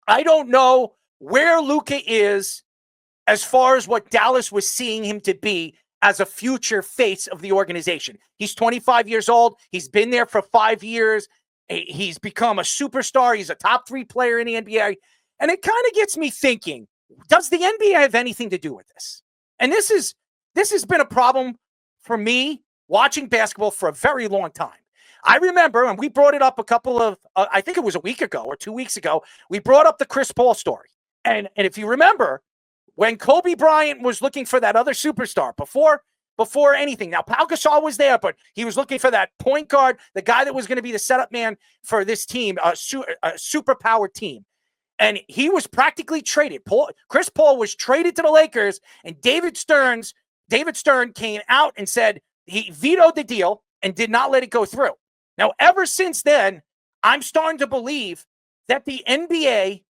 I don't know where Luka is as far as what Dallas was seeing him to be as a future face of the organization. He's 25 years old. He's been there for 5 years. He's become a superstar. He's a top 3 player in the NBA. And it kind of gets me thinking, does the NBA have anything to do with this? And this has been a problem for me watching basketball for a very long time. I remember, and we brought it up a couple of, I think it was a week ago or 2 weeks ago, we brought up the Chris Paul story. And if you remember, when Kobe Bryant was looking for that other superstar before anything. Now, Pau Gasol was there, but he was looking for that point guard, the guy that was going to be the setup man for this team, a superpowered team. And he was practically traded. Chris Paul was traded to the Lakers, and David Stern came out and said he vetoed the deal and did not let it go through. Now, ever since then, I'm starting to believe that the NBA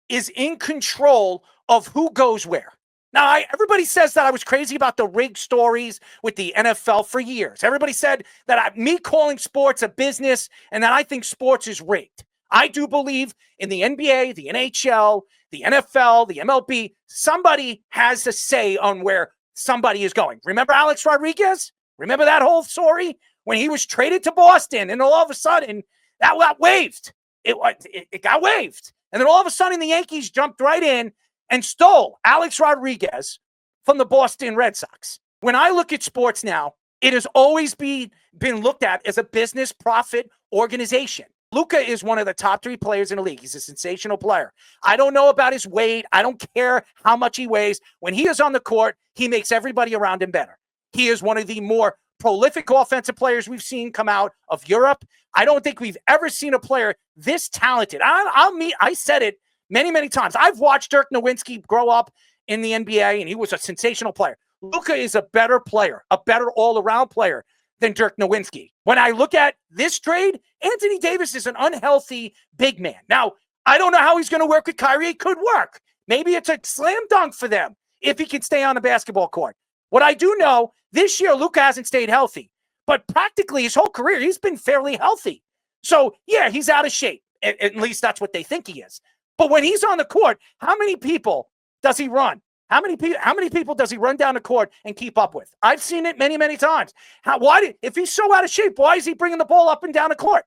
is in control of who goes where. Now, everybody says that I was crazy about the rig stories with the NFL for years. Everybody said that me calling sports a business and that I think sports is rigged. I do believe in the NBA, the NHL, the NFL, the MLB. Somebody has a say on where somebody is going. Remember Alex Rodriguez? Remember that whole story? When he was traded to Boston, and all of a sudden, that got waived. It got waived. And then all of a sudden, the Yankees jumped right in and stole Alex Rodriguez from the Boston Red Sox. When I look at sports now, it has always been looked at as a business profit organization. Luka is one of the top 3 players in the league. He's a sensational player. I don't know about his weight. I don't care how much he weighs. When he is on the court, he makes everybody around him better. He is one of the more prolific offensive players we've seen come out of Europe. I don't think we've ever seen a player this talented. I said it many, many times. I've watched Dirk Nowitzki grow up in the NBA, and he was a sensational player. Luka is a better player, a better all-around player than Dirk Nowitzki. When I look at this trade, Anthony Davis is an unhealthy big man. Now, I don't know how he's going to work with Kyrie. It could work. Maybe it's a slam dunk for them if he can stay on the basketball court. What I do know, this year, Luka hasn't stayed healthy. But practically his whole career, he's been fairly healthy. So, yeah, he's out of shape. At least that's what they think he is. But when he's on the court, how many people does he run? How many people does he run down the court and keep up with? I've seen it many, many times. If he's so out of shape, why is he bringing the ball up and down the court?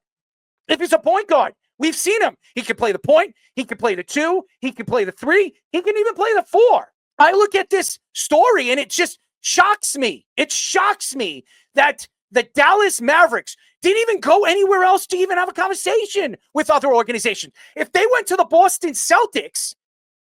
If he's a point guard, we've seen him. He can play the point. He can play the 2. He can play the 3. He can even play the 4. I look at this story and it just shocks me. It shocks me that the Dallas Mavericks didn't even go anywhere else to even have a conversation with other organizations. If they went to the Boston Celtics,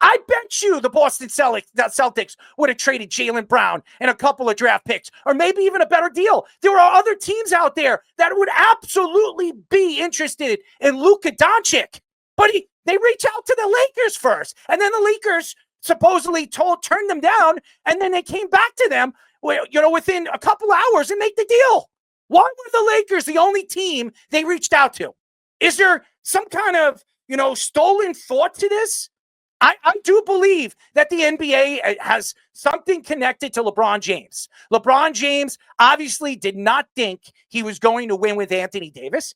I bet you the Boston Celtics would have traded Jaylen Brown and a couple of draft picks, or maybe even a better deal. There are other teams out there that would absolutely be interested in Luka Doncic. But they reach out to the Lakers first, and then the Lakers supposedly turned them down, and then they came back to them, within a couple hours and make the deal. Why were the Lakers the only team they reached out to? Is there some kind of, stolen thought to this? I do believe that the NBA has something connected to LeBron James. LeBron James obviously did not think he was going to win with Anthony Davis.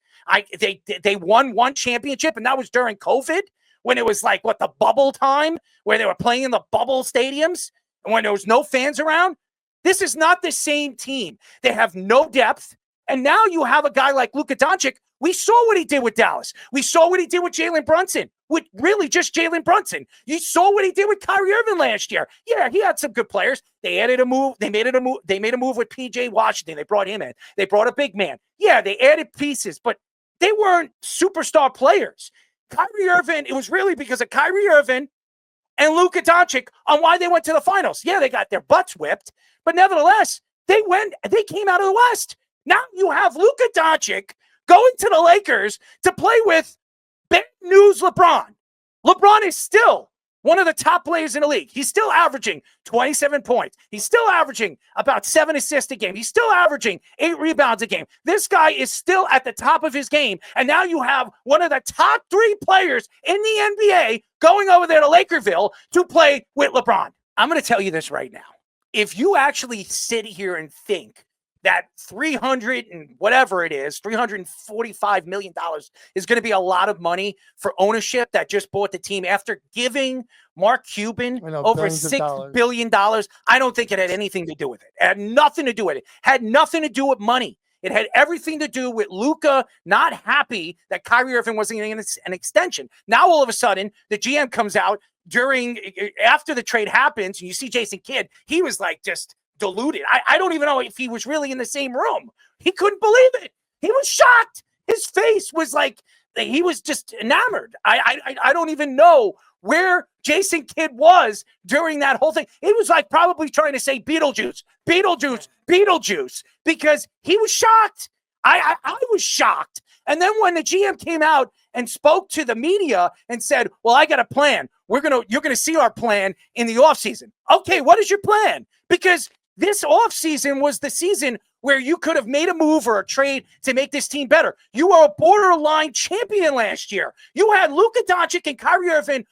They won one championship, and that was during COVID, when it was like, the bubble time, where they were playing in the bubble stadiums, and when there was no fans around. This is not the same team. They have no depth, and now you have a guy like Luka Doncic. We saw what he did with Dallas. We saw what he did with Jalen Brunson, with really just Jalen Brunson. You saw what he did with Kyrie Irving last year. Yeah, he had some good players. They added a move. They made a move with PJ Washington. They brought him in. They brought a big man. Yeah, they added pieces, but they weren't superstar players. Kyrie Irving, it was really because of Kyrie Irving and Luka Doncic on why they went to the finals. Yeah, they got their butts whipped, but nevertheless, they came out of the West. Now you have Luka Doncic going to the Lakers to play with bad news LeBron. LeBron is still one of the top players in the league. He's still averaging 27 points. He's still averaging about 7 assists a game. He's still averaging 8 rebounds a game. This guy is still at the top of his game. And now you have one of the top 3 players in the NBA going over there to Lakerville to play with LeBron. I'm going to tell you this right now. If you actually sit here and think that 300 and whatever it is, $345 million is going to be a lot of money for ownership that just bought the team after giving Mark Cuban over $6 billion. I don't think it had anything to do with it. It had nothing to do with it. Had nothing to do with money. It had everything to do with Luka not happy that Kyrie Irving wasn't getting an extension. Now, all of a sudden, the GM comes out after the trade happens, and you see Jason Kidd, he was like just deluded. I don't even know if he was really in the same room. He couldn't believe it. He was shocked. His face was like, he was just enamored. I don't even know where Jason Kidd was during that whole thing. He was like probably trying to say Beetlejuice, Beetlejuice, Beetlejuice, because he was shocked. I was shocked. And then when the GM came out and spoke to the media and said, well, I got a plan. You're going to see our plan in the offseason. Okay, what is your plan? Because this offseason was the season where you could have made a move or a trade to make this team better. You were a borderline champion last year. You had Luka Doncic and Kyrie Irving,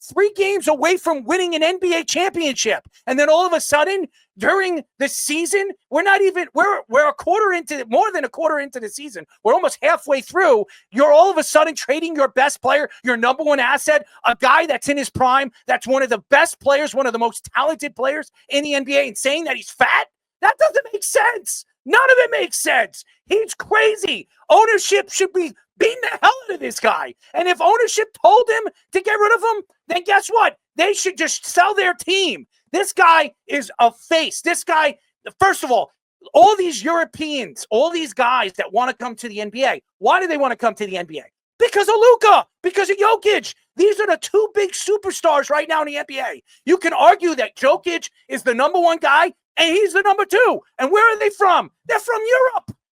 3 games away from winning an NBA championship. And then all of a sudden, during the season, we're a quarter into, more than a quarter into the season. We're almost halfway through. You're all of a sudden trading your best player, your number one asset, a guy that's in his prime, that's one of the best players, one of the most talented players in the NBA, and saying that he's fat? That doesn't make sense. None of it makes sense. He's crazy. Ownership should be beating the hell out of this guy. And if ownership told him to get rid of him, then guess what? They should just sell their team. This guy is a face. This guy, first of all these Europeans, all these guys that want to come to the NBA, why do they want to come to the NBA? Because of Luka, because of Jokic. These are the 2 big superstars right now in the NBA. You can argue that Jokic is the number 1 guy and he's the number 2. And where are they from? They're from Europe.